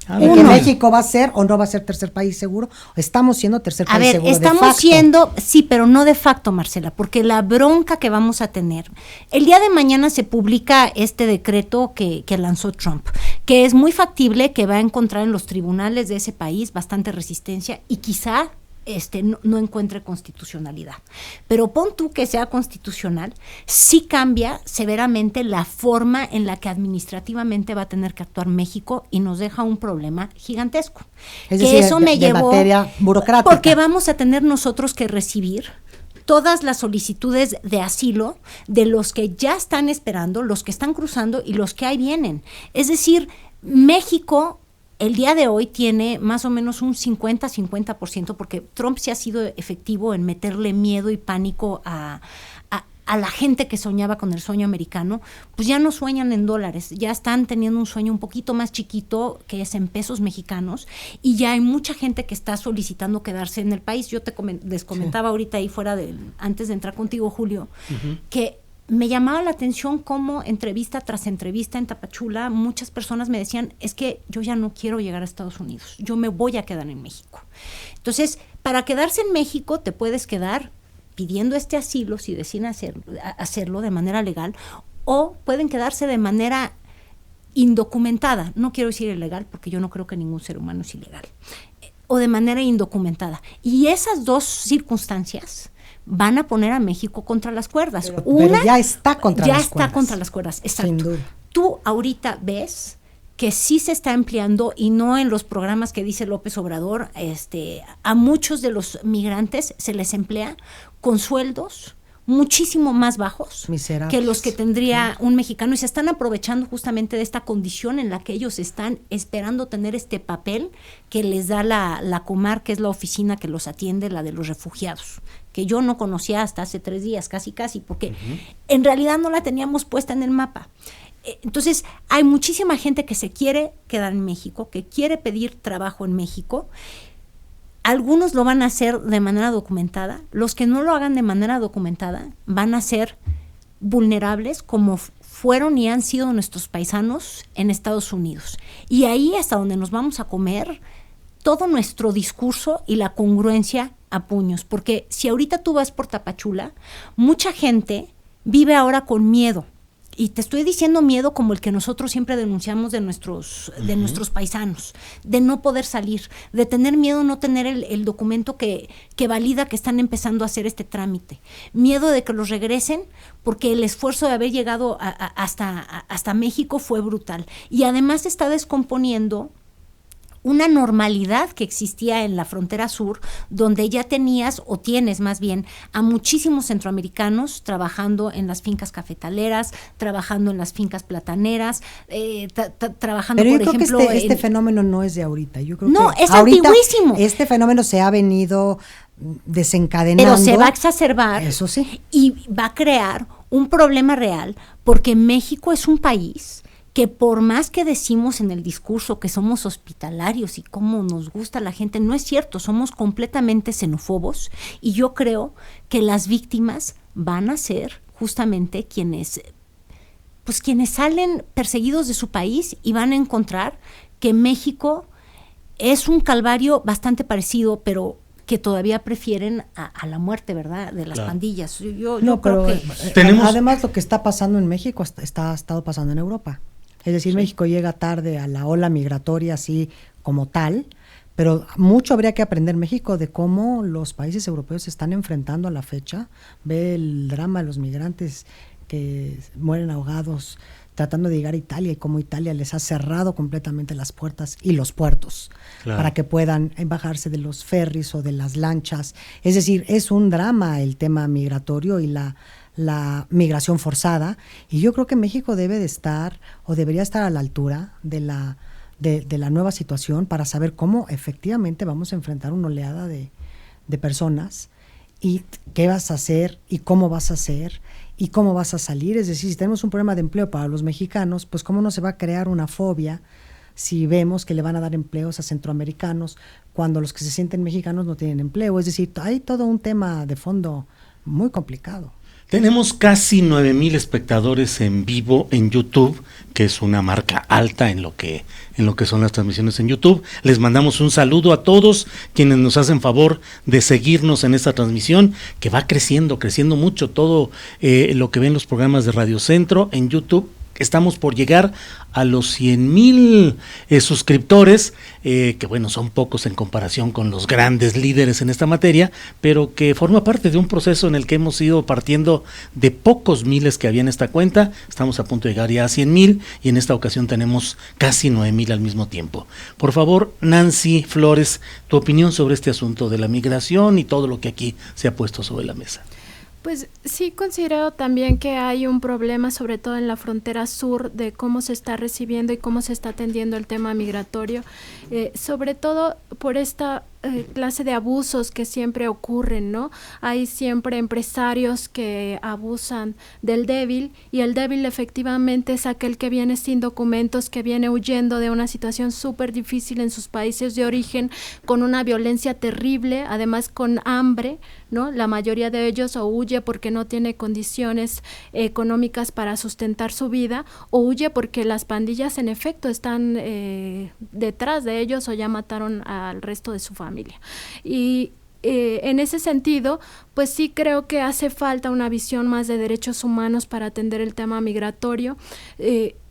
¿En que México va a ser o no va a ser tercer país seguro? Estamos siendo tercer país seguro de facto. Estamos siendo, sí, pero no de facto, Marcela, porque la bronca que vamos a tener, el día de mañana se publica este decreto que lanzó Trump, que es muy factible que va a encontrar en los tribunales de ese país bastante resistencia y quizá no encuentre constitucionalidad. Pero pon tú que sea constitucional, sí cambia severamente la forma en la que administrativamente va a tener que actuar México y nos deja un problema gigantesco. Es decir, eso me llevó, materia burocrática. porque vamos a tener nosotros que recibir todas las solicitudes de asilo de los que ya están esperando, los que están cruzando y los que ahí vienen. Es decir, México el día de hoy tiene más o menos un 50%, porque Trump sí ha sido efectivo en meterle miedo y pánico a la gente que soñaba con el sueño americano, pues ya no sueñan en dólares, ya están teniendo un sueño un poquito más chiquito, que es en pesos mexicanos, y ya hay mucha gente que está solicitando quedarse en el país. Yo les comentaba ahorita ahí antes de entrar contigo, Julio, que me llamaba la atención cómo entrevista tras entrevista en Tapachula muchas personas me decían, es que yo ya no quiero llegar a Estados Unidos, yo me voy a quedar en México. Entonces, para quedarse en México te puedes quedar pidiendo este asilo si deciden hacerlo de manera legal, o pueden quedarse de manera indocumentada, no quiero decir ilegal porque yo no creo que ningún ser humano es ilegal, o de manera indocumentada. Y esas dos circunstancias van a poner a México contra las cuerdas. Pero ya está contra las cuerdas. Ya está contra las cuerdas, exacto. Sin duda. Tú ahorita ves que sí se está empleando, y no en los programas que dice López Obrador, a muchos de los migrantes se les emplea con sueldos muchísimo más bajos miserables, que los que tendría un mexicano, y se están aprovechando justamente de esta condición en la que ellos están esperando tener este papel que les da la Comar, que es la oficina que los atiende, la de los refugiados, que yo no conocía hasta hace 3 días, casi, porque en realidad no la teníamos puesta en el mapa. Entonces, hay muchísima gente que se quiere quedar en México, que quiere pedir trabajo en México. Algunos lo van a hacer de manera documentada. Los que no lo hagan de manera documentada van a ser vulnerables, como fueron y han sido nuestros paisanos en Estados Unidos. Y ahí hasta donde nos vamos a comer todo nuestro discurso y la congruencia a puños. Porque si ahorita tú vas por Tapachula, mucha gente vive ahora con miedo. Y te estoy diciendo miedo como el que nosotros siempre denunciamos de nuestros paisanos, de no poder salir, de tener miedo, no tener el documento que valida que están empezando a hacer este trámite, miedo de que los regresen, porque el esfuerzo de haber llegado hasta México fue brutal. Y además se está descomponiendo una normalidad que existía en la frontera sur, donde ya tenías, o tienes más bien, a muchísimos centroamericanos trabajando en las fincas cafetaleras, trabajando en las fincas plataneras, trabajando, pero por ejemplo... Pero yo creo que este fenómeno no es de ahorita. Yo creo no, que es ahorita antiguísimo. Este fenómeno se ha venido desencadenando. Pero se va a exacerbar. Eso sí. Y va a crear un problema real, porque México es un país que, por más que decimos en el discurso que somos hospitalarios y cómo nos gusta la gente, no es cierto, somos completamente xenófobos, y yo creo que las víctimas van a ser justamente quienes salen perseguidos de su país y van a encontrar que México es un calvario bastante parecido, pero que todavía prefieren a la muerte, ¿verdad?, de las pandillas. Yo creo que... Además, lo que está pasando en México ha estado pasando en Europa. Es decir, México llega tarde a la ola migratoria así como tal, pero mucho habría que aprender México de cómo los países europeos se están enfrentando a la fecha. Ve el drama de los migrantes que mueren ahogados tratando de llegar a Italia, y cómo Italia les ha cerrado completamente las puertas y los puertos para que puedan bajarse de los ferries o de las lanchas. Es decir, es un drama el tema migratorio y la migración forzada, y yo creo que México debe de estar, o debería estar a la altura de la nueva situación, para saber cómo efectivamente vamos a enfrentar una oleada de personas, y qué vas a hacer, y cómo vas a hacer, y cómo vas a salir. Es decir, si tenemos un problema de empleo para los mexicanos, pues cómo no se va a crear una fobia si vemos que le van a dar empleos a centroamericanos cuando los que se sienten mexicanos no tienen empleo. Es decir, hay todo un tema de fondo muy complicado. Tenemos casi 9,000 espectadores en vivo en YouTube, que es una marca alta en lo que son las transmisiones en YouTube. Les mandamos un saludo a todos quienes nos hacen favor de seguirnos en esta transmisión, que va creciendo mucho. Todo lo que ven los programas de Radio Centro en YouTube. Estamos por llegar a los 100,000 suscriptores, que bueno, son pocos en comparación con los grandes líderes en esta materia, pero que forma parte de un proceso en el que hemos ido partiendo de pocos miles que había en esta cuenta. Estamos a punto de llegar ya a 100,000, y en esta ocasión tenemos casi 9,000 al mismo tiempo. Por favor, Nancy Flores, tu opinión sobre este asunto de la migración y todo lo que aquí se ha puesto sobre la mesa. Pues sí, considero también que hay un problema, sobre todo en la frontera sur, de cómo se está recibiendo y cómo se está atendiendo el tema migratorio, sobre todo por esta clase de abusos que siempre ocurren, ¿no? Hay siempre empresarios que abusan del débil, y el débil efectivamente es aquel que viene sin documentos, que viene huyendo de una situación súper difícil en sus países de origen, con una violencia terrible, además con hambre, ¿no? La mayoría de ellos o huye porque no tiene condiciones económicas para sustentar su vida, o huye porque las pandillas en efecto están detrás de ellos, o ya mataron al resto de su familia. Y en ese sentido, pues sí creo que hace falta una visión más de derechos humanos para atender el tema migratorio.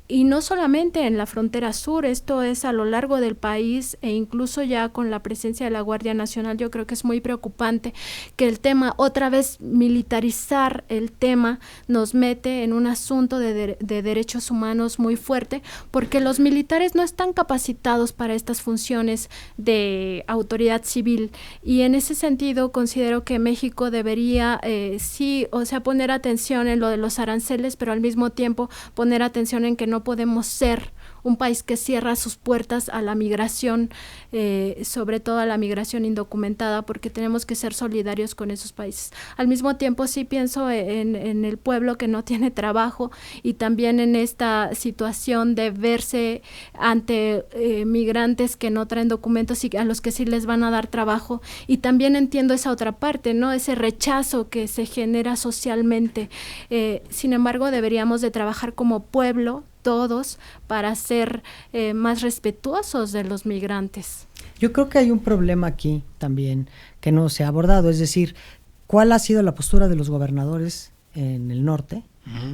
Y no solamente en la frontera sur, esto es a lo largo del país, e incluso ya con la presencia de la Guardia Nacional. Yo creo que es muy preocupante que el tema, otra vez militarizar el tema, nos mete en un asunto de derechos humanos muy fuerte, porque los militares no están capacitados para estas funciones de autoridad civil, y en ese sentido considero que México debería poner atención en lo de los aranceles, pero al mismo tiempo poner atención en que no podemos ser un país que cierra sus puertas a la migración, sobre todo a la migración indocumentada, porque tenemos que ser solidarios con esos países. Al mismo tiempo sí pienso en el pueblo que no tiene trabajo, y también en esta situación de verse ante migrantes que no traen documentos y a los que sí les van a dar trabajo, y también entiendo esa otra parte, ¿no? Ese rechazo que se genera socialmente. Sin embargo, deberíamos de trabajar como pueblo, todos, para ser más respetuosos de los migrantes. Yo creo que hay un problema aquí también que no se ha abordado, es decir, ¿cuál ha sido la postura de los gobernadores en el norte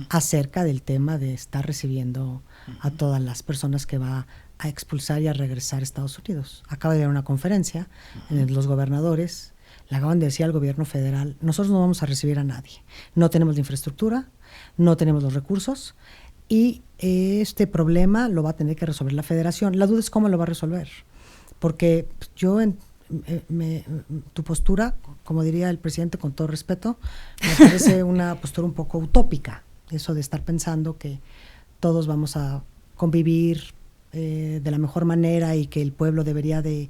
acerca del tema de estar recibiendo a todas las personas que va a expulsar y a regresar a Estados Unidos? Acaba de haber una conferencia en los gobernadores, le acaban de decir al gobierno federal: nosotros no vamos a recibir a nadie, no tenemos la infraestructura, no tenemos los recursos, y este problema lo va a tener que resolver la federación. La duda es cómo lo va a resolver, porque yo tu postura, como diría el presidente con todo respeto, me parece una postura un poco utópica, eso de estar pensando que todos vamos a convivir de la mejor manera y que el pueblo debería de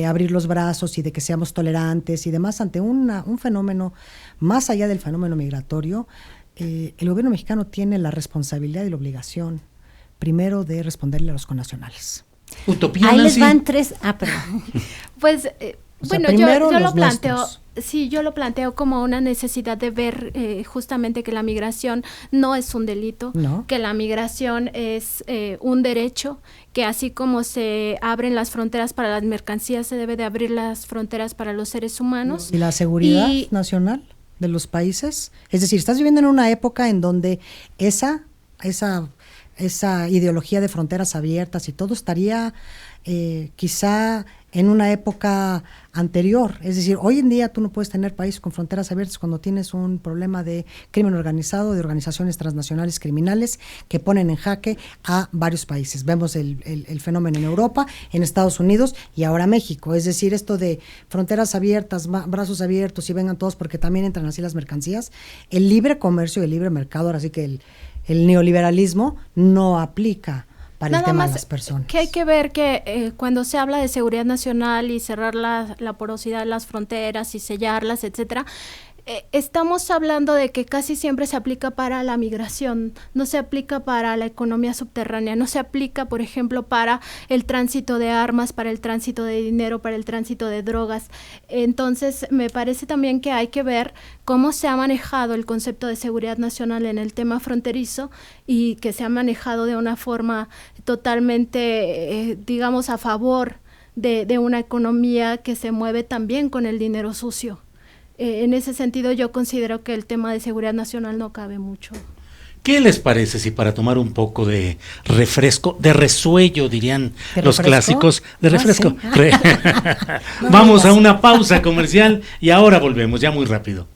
abrir los brazos y de que seamos tolerantes y demás ante un fenómeno, más allá del fenómeno migratorio. El gobierno mexicano tiene la responsabilidad y la obligación, primero, de responderle a los connacionales. Utopía, Ahí les Nancy. van tres. Perdón. Pues, O sea, bueno, primero yo los lo planteo, nuestros. sí, yo lo planteo como una necesidad de ver justamente que la migración no es un delito, No. que la migración es un derecho, que así como se abren las fronteras para las mercancías, se debe de abrir las fronteras para los seres humanos. ¿Y la seguridad Y- nacional de los países? Es decir, estás viviendo en una época en donde esa ideología de fronteras abiertas y todo estaría quizá en una época anterior. Es decir, hoy en día tú no puedes tener países con fronteras abiertas cuando tienes un problema de crimen organizado, de organizaciones transnacionales criminales que ponen en jaque a varios países. Vemos el fenómeno en Europa, en Estados Unidos y ahora México. Es decir, esto de fronteras abiertas, brazos abiertos y vengan todos porque también entran así las mercancías. El libre comercio y el libre mercado, ahora sí que el neoliberalismo no aplica para el tema de las personas. Que hay que ver que cuando se habla de seguridad nacional y cerrar la porosidad de las fronteras y sellarlas, etcétera, estamos hablando de que casi siempre se aplica para la migración, no se aplica para la economía subterránea, no se aplica, por ejemplo, para el tránsito de armas, para el tránsito de dinero, para el tránsito de drogas. Entonces, me parece también que hay que ver cómo se ha manejado el concepto de seguridad nacional en el tema fronterizo y que se ha manejado de una forma totalmente, digamos, a favor de una economía que se mueve también con el dinero sucio. En ese sentido, yo considero que el tema de seguridad nacional no cabe mucho. ¿Qué les parece si para tomar un poco de refresco, de resuello, dirían ¿De los refresco? clásicos, de refresco? Sí. No Vamos a digas. una pausa comercial y ahora volvemos, ya muy rápido.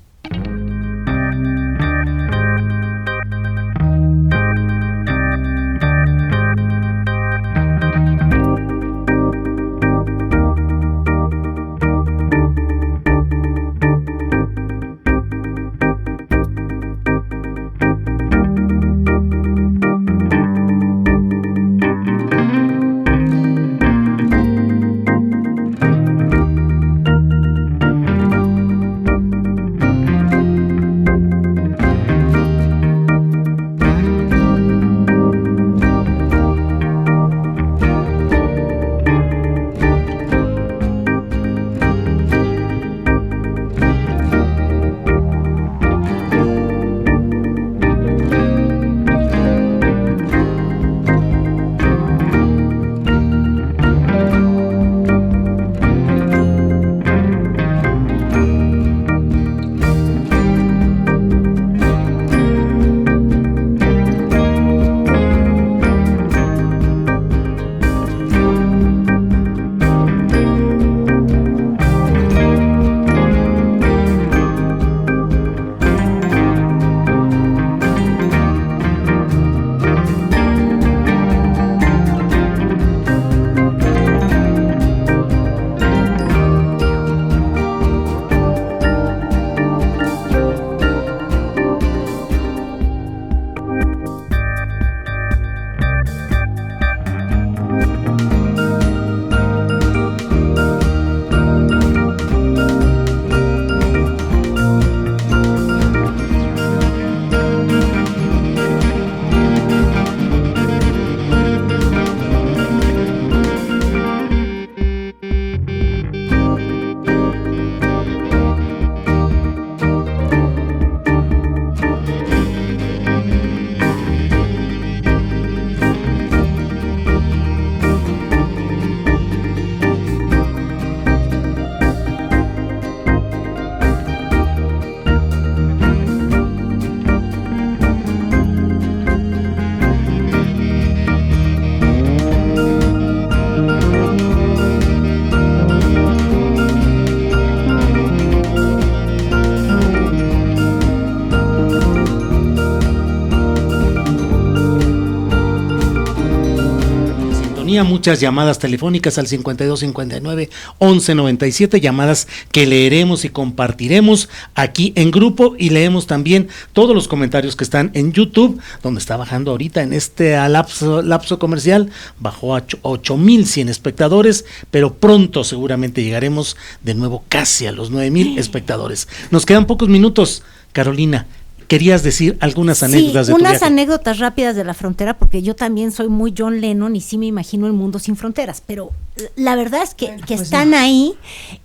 sintonía, muchas llamadas telefónicas al 5259-1197, llamadas que leeremos y compartiremos aquí en grupo, y leemos también todos los comentarios que están en YouTube, donde está bajando ahorita en este lapso comercial, bajó a 8,100 espectadores, pero pronto seguramente llegaremos de nuevo casi a los 9,000 espectadores. Nos quedan pocos minutos, Carolina. Querías decir algunas anécdotas de tu unas viaje. anécdotas rápidas de la frontera, porque yo también soy muy John Lennon y sí me imagino el mundo sin fronteras, pero la verdad es que están ahí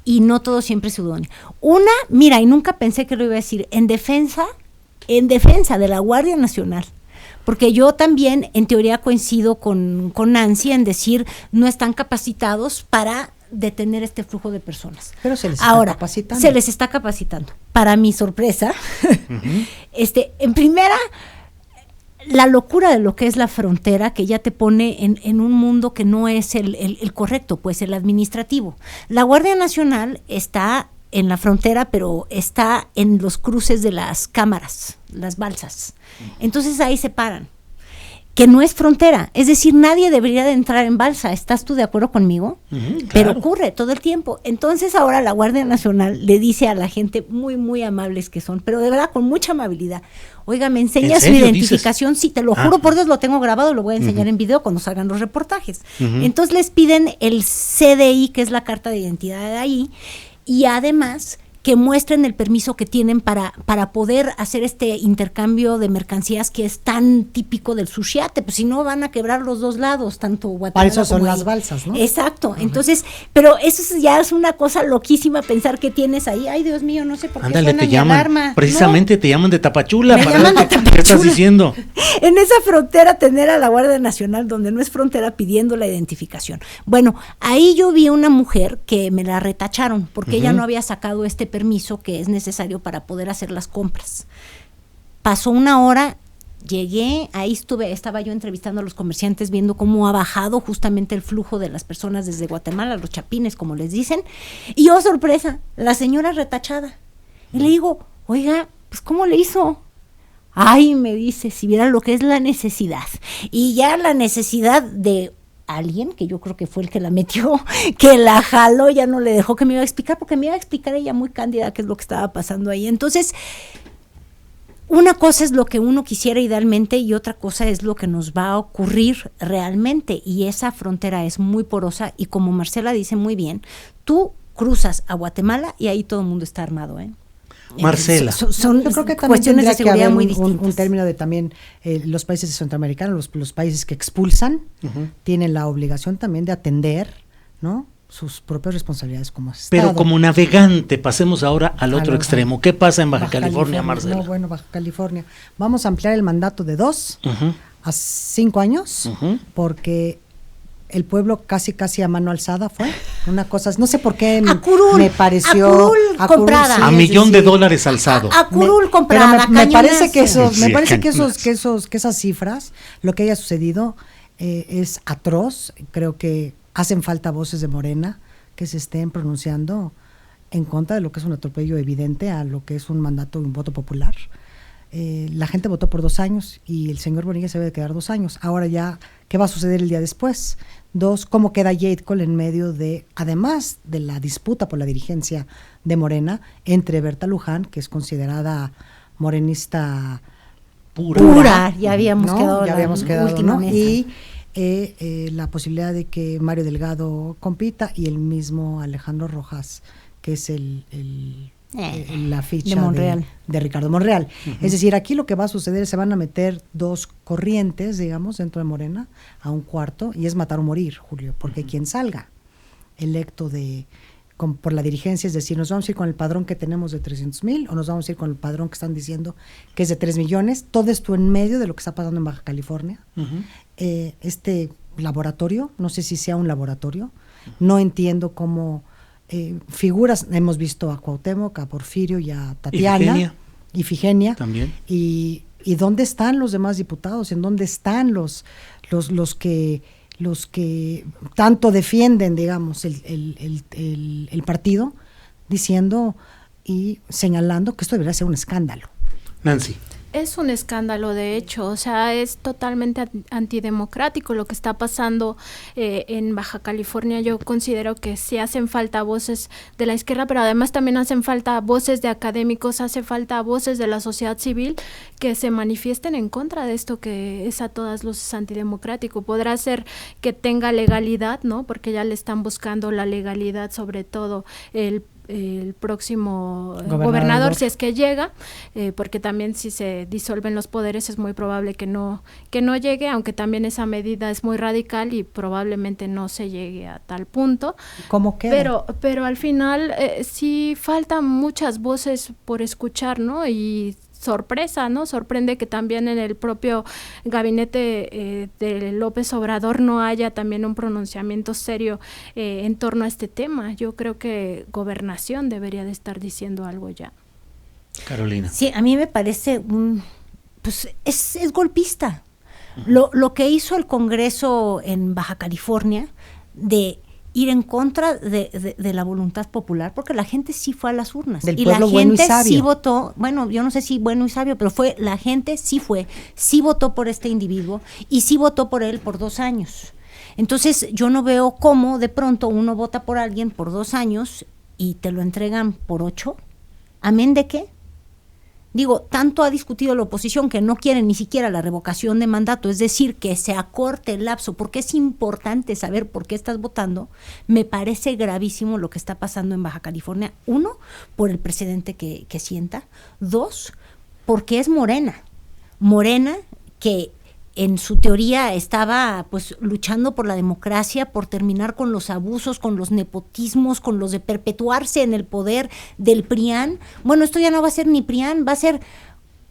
y no todo siempre es idóneo. Una, mira, y nunca pensé que lo iba a decir, en defensa de la Guardia Nacional, porque yo también en teoría coincido con Nancy en decir no están capacitados para detener este flujo de personas. Pero se les Ahora, está capacitando. se les está capacitando. Para mi sorpresa, en primera, la locura de lo que es la frontera, que ya te pone en un mundo que no es el correcto, pues el administrativo. La Guardia Nacional está en la frontera, pero está en los cruces de las cámaras, las balsas. Entonces ahí se paran. Que no es frontera, es decir, nadie debería de entrar en balsa, ¿estás tú de acuerdo conmigo? Claro. Pero ocurre todo el tiempo. Entonces ahora la Guardia Nacional le dice a la gente muy, muy amables que son, pero de verdad con mucha amabilidad, oiga, ¿me enseña ¿En su serio identificación? Sí, te lo juro por Dios, lo tengo grabado, lo voy a enseñar en video cuando salgan los reportajes. Entonces les piden el CDI, que es la carta de identidad de ahí, y además que muestren el permiso que tienen para poder hacer este intercambio de mercancías que es tan típico del sushiate, pues si no van a quebrar los dos lados, tanto Guatemala Para eso son como las ahí. balsas, ¿no? Exacto, entonces, pero eso ya es una cosa loquísima pensar que tienes ahí, ay Dios mío, no sé por qué Ándale, suena te mi llaman, alarma. precisamente te llaman de Tapachula. Me para llaman ver de ¿Qué estás Tapachula. diciendo? En esa frontera tener a la Guardia Nacional donde no es frontera pidiendo la identificación. Bueno, ahí yo vi una mujer que me la retacharon porque ella no había sacado este permiso que es necesario para poder hacer las compras. Pasó una hora, llegué, ahí estaba yo entrevistando a los comerciantes viendo cómo ha bajado justamente el flujo de las personas desde Guatemala, los chapines, como les dicen, y oh sorpresa, la señora retachada. Y le digo, oiga, pues ¿cómo le hizo? Ay, me dice, si viera lo que es la necesidad. Y ya la necesidad de alguien, que yo creo que fue el que la metió, que la jaló, ya no le dejó que me iba a explicar, porque me iba a explicar ella muy cándida qué es lo que estaba pasando ahí. Entonces, una cosa es lo que uno quisiera idealmente y otra cosa es lo que nos va a ocurrir realmente. Y esa frontera es muy porosa y como Marcela dice muy bien, tú cruzas a Guatemala y ahí todo el mundo está armado, ¿eh? Marcela. Son Yo creo que también cuestiones tendría de que seguridad haber muy un distintas. término de también los países centroamericanos, los países que expulsan, tienen la obligación también de atender, ¿no?, sus propias responsabilidades como Estado. Pero como navegante, pasemos ahora al otro Al- extremo. ¿Qué pasa en Baja California, Marcela? No, bueno, Baja California. Vamos a ampliar el mandato de 2 Ujú, a 5 años, ujú. porque el pueblo casi a mano alzada fue una cosa, no sé por qué A curul, me pareció a curul comprada. sí, A es $1,000,000 decir, alzado. A curul comprada, pero me parece que cañonazo. eso, me Sí, parece que cañonazo. esas cifras, lo que haya sucedido es atroz. Creo que hacen falta voces de Morena que se estén pronunciando en contra de lo que es un atropello evidente a lo que es un mandato y un voto popular. La gente votó por 2 años y el señor Bonilla se debe de quedar 2 años. Ahora ya, ¿qué va a suceder el día después? 2, ¿cómo queda Jade Cole en medio de, además de la disputa por la dirigencia de Morena, entre Berta Luján, que es considerada morenista Pura, ya habíamos ¿no? quedado Ya la habíamos quedado, última ¿no? mesa. Y la posibilidad de que Mario Delgado compita y el mismo Alejandro Rojas, que es la ficha de Monreal. de Ricardo Monreal. Es decir, aquí lo que va a suceder es se van a meter 2 corrientes, digamos, dentro de Morena, a un cuarto, y es matar o morir, Julio, porque quien salga electo por la dirigencia, es decir, nos vamos a ir con el padrón que tenemos de 300,000 o nos vamos a ir con el padrón que están diciendo que es de 3 millones, todo esto en medio de lo que está pasando en Baja California. Ujú. Este laboratorio, no sé si sea un laboratorio, no entiendo cómo figuras, hemos visto a Cuauhtémoc, a Porfirio y a Tatiana, Ifigenia También. y dónde están los demás diputados, en dónde están los que tanto defienden, digamos, el partido, diciendo y señalando que esto debería ser un escándalo. Nancy. es un escándalo, de hecho, o sea, es totalmente antidemocrático lo que está pasando en Baja California. Yo considero que sí hacen falta voces de la izquierda, pero además también hacen falta voces de académicos, hace falta voces de la sociedad civil que se manifiesten en contra de esto que es a todas luces antidemocrático. Podrá ser que tenga legalidad, ¿no? Porque ya le están buscando la legalidad, sobre todo el próximo gobernador, si es que llega, porque también si se disuelven los poderes es muy probable que no llegue, aunque también esa medida es muy radical y probablemente no se llegue a tal punto. ¿Cómo queda? Pero al final sí faltan muchas voces por escuchar, ¿no? Y sorpresa, ¿no? Sorprende que también en el propio gabinete de López Obrador no haya también un pronunciamiento serio en torno a este tema. Yo creo que Gobernación debería de estar diciendo algo ya. Carolina. Sí, a mí me parece pues es golpista. Lo que hizo el Congreso en Baja California de ir en contra de la voluntad popular, porque la gente sí fue a las urnas. Del y la pueblo bueno y gente sabio. sí votó, bueno, yo no sé si bueno y sabio, pero la gente sí votó por este individuo y sí votó por él por 2 años. Entonces yo no veo cómo de pronto uno vota por alguien por 2 años y te lo entregan por 8. ¿Amén de qué? Digo, tanto ha discutido la oposición que no quiere ni siquiera la revocación de mandato, es decir, que se acorte el lapso, porque es importante saber por qué estás votando. Me parece gravísimo lo que está pasando en Baja California. 1, por el precedente que sienta. 2, porque es Morena que en su teoría estaba pues luchando por la democracia, por terminar con los abusos, con los nepotismos, con los de perpetuarse en el poder del PRIAN. Bueno, esto ya no va a ser ni PRIAN, va a ser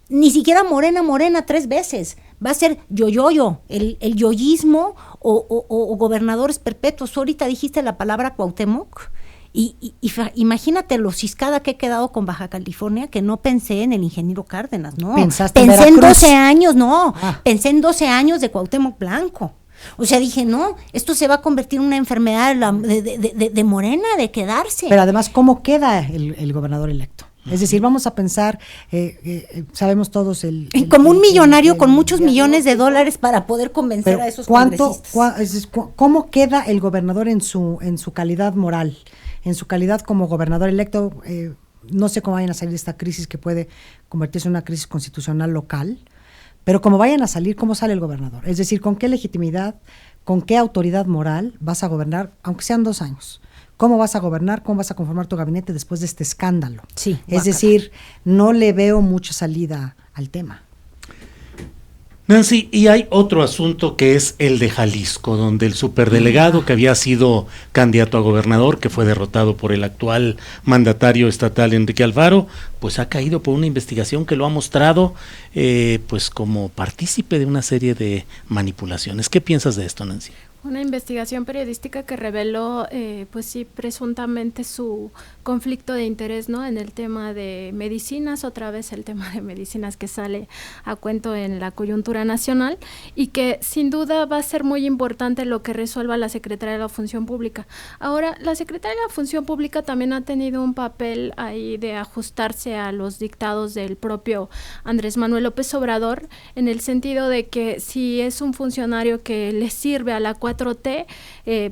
ni siquiera Morena 3 veces. Va a ser yoyoyo, el yoyismo o gobernadores perpetuos. Ahorita dijiste la palabra Cuauhtémoc. Y imagínate lo ciscada que he quedado con Baja California, que no pensé en el ingeniero Cárdenas, no. Pensé en 12 años, no. Pensé en 12 años de Cuauhtémoc Blanco. O sea, dije, no, esto se va a convertir en una enfermedad de Morena, de quedarse. Pero además, ¿cómo queda el gobernador electo? Es decir, vamos a pensar, sabemos todos como un millonario con muchos millones de dólares para poder convencer a esos congresistas. ¿Cómo queda el gobernador en su calidad moral? En su calidad como gobernador electo, no sé cómo vayan a salir de esta crisis que puede convertirse en una crisis constitucional local, pero como vayan a salir, ¿cómo sale el gobernador? Es decir, ¿con qué legitimidad, con qué autoridad moral vas a gobernar, aunque sean 2 años? ¿Cómo vas a gobernar? ¿Cómo vas a conformar tu gabinete después de este escándalo? Sí, es decir, no le veo mucha salida al tema. Nancy, y hay otro asunto que es el de Jalisco, donde el superdelegado que había sido candidato a gobernador, que fue derrotado por el actual mandatario estatal Enrique Alfaro, pues ha caído por una investigación que lo ha mostrado pues como partícipe de una serie de manipulaciones. ¿Qué piensas de esto, Nancy? Una investigación periodística que reveló, pues sí, presuntamente su conflicto de interés, ¿no? En el tema de medicinas, otra vez el tema de medicinas que sale a cuento en la coyuntura nacional y que sin duda va a ser muy importante lo que resuelva la Secretaría de la Función Pública. Ahora, la Secretaría de la Función Pública también ha tenido un papel ahí de ajustarse a los dictados del propio Andrés Manuel López Obrador, en el sentido de que si es un funcionario que le sirve a la 4T,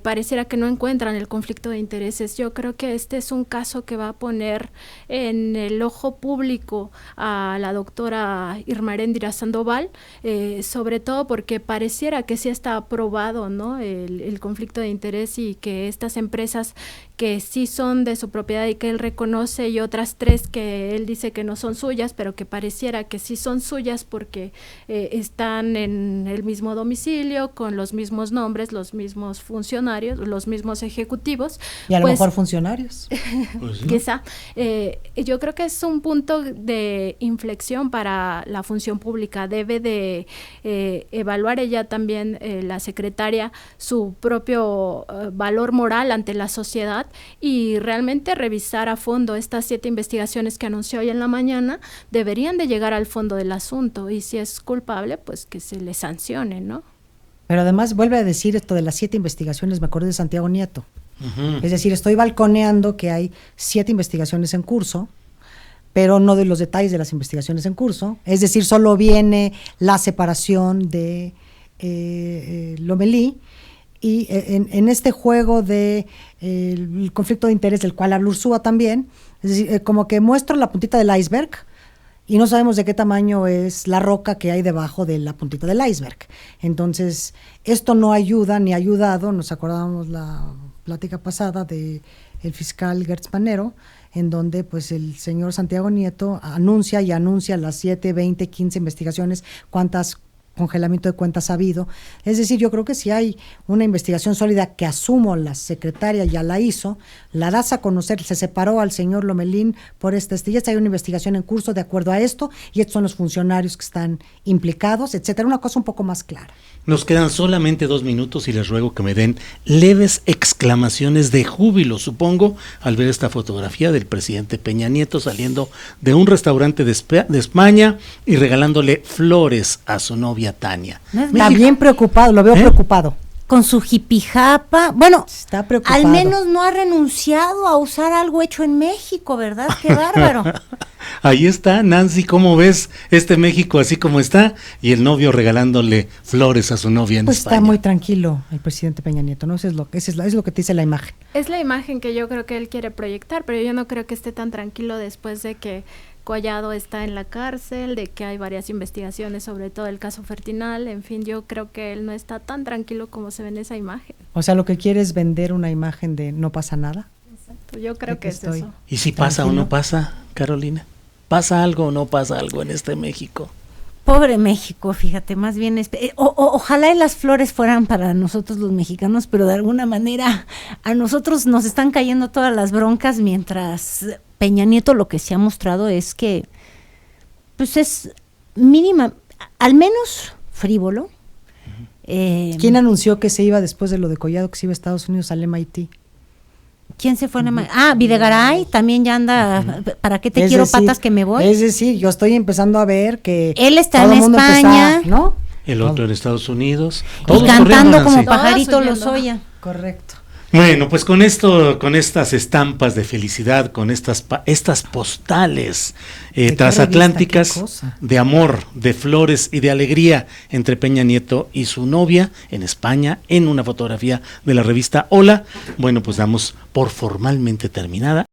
pareciera que no encuentran el conflicto de intereses. Yo creo que este es un caso que va a poner en el ojo público a la doctora Irma Heréndira Sandoval, sobre todo porque pareciera que sí está aprobado, ¿no? El conflicto de interés y que estas empresas que sí son de su propiedad y que él reconoce y otras 3 que él dice que no son suyas, pero que pareciera que sí son suyas porque están en el mismo domicilio, con los mismos nombres, los mismos funcionarios, los mismos ejecutivos. Y a lo mejor funcionarios. Pues sí. Quizá. Yo creo que es un punto de inflexión para la función pública. Debe de evaluar ella también, la secretaria, su propio valor moral ante la sociedad y realmente revisar a fondo estas 7 investigaciones que anunció hoy en la mañana. Deberían de llegar al fondo del asunto y si es culpable, pues que se le sancione, ¿no? Pero además vuelve a decir esto de las 7 investigaciones, me acordé de Santiago Nieto. Es decir, estoy balconeando que hay 7 investigaciones en curso, pero no de los detalles de las investigaciones en curso. Es decir, solo viene la separación de Lomelí, y en este juego de el conflicto de interés del cual habla Ursúa también, es decir, como que muestro la puntita del iceberg y no sabemos de qué tamaño es la roca que hay debajo de la puntita del iceberg. Entonces, esto no ayuda ni ha ayudado. Nos acordábamos la plática pasada de el fiscal Gertz Manero, en donde pues el señor Santiago Nieto anuncia las 7, 20, 15 investigaciones, cuántas congelamiento de cuentas ha habido. Es decir, yo creo que si hay una investigación sólida, que asumo la secretaria ya la hizo, la das a conocer, se separó al señor Lomelín por ya está, hay una investigación en curso de acuerdo a esto, y estos son los funcionarios que están implicados, etcétera, una cosa un poco más clara. Nos quedan solamente 2 minutos y les ruego que me den leves exclamaciones de júbilo, supongo, al ver esta fotografía del presidente Peña Nieto saliendo de un restaurante de España y regalándole flores a su novia Tania. Está bien preocupado, lo veo preocupado. Con su jipijapa, bueno, está preocupado. Al menos no ha renunciado a usar algo hecho en México, ¿verdad? ¡Qué bárbaro! Ahí está, Nancy, ¿cómo ves este México así como está? Y el novio regalándole flores a su novia en pues España. Está muy tranquilo el presidente Peña Nieto, ¿no? Eso es lo que te dice la imagen. Es la imagen que yo creo que él quiere proyectar, pero yo no creo que esté tan tranquilo después de que Collado está en la cárcel, de que hay varias investigaciones sobre todo el caso Fertinal. En fin, yo creo que él no está tan tranquilo como se ve en esa imagen. O sea, lo que quiere es vender una imagen de no pasa nada. Exacto, yo creo que es eso. ¿Y si pasa o no pasa, Carolina? ¿Pasa algo o no pasa algo en este México? Pobre México, fíjate, más bien ojalá y las flores fueran para nosotros los mexicanos, pero de alguna manera a nosotros nos están cayendo todas las broncas, mientras Peña Nieto lo que se ha mostrado es que pues es mínima, al menos frívolo. ¿Quién anunció que se iba después de lo de Collado, que se iba a Estados Unidos al MIT? ¿Quién se fue a MIT? Videgaray también ya anda. ¿Para qué te quiero patas que me voy? Es decir, yo estoy empezando a ver que él está en España, ¿no? El otro en Estados Unidos. Y cantando como pajarito Lozoya. Correcto. Bueno, pues con esto, con estas estampas de felicidad, con estas postales transatlánticas de amor, de flores y de alegría entre Peña Nieto y su novia en España, en una fotografía de la revista Hola, bueno, pues damos por formalmente terminada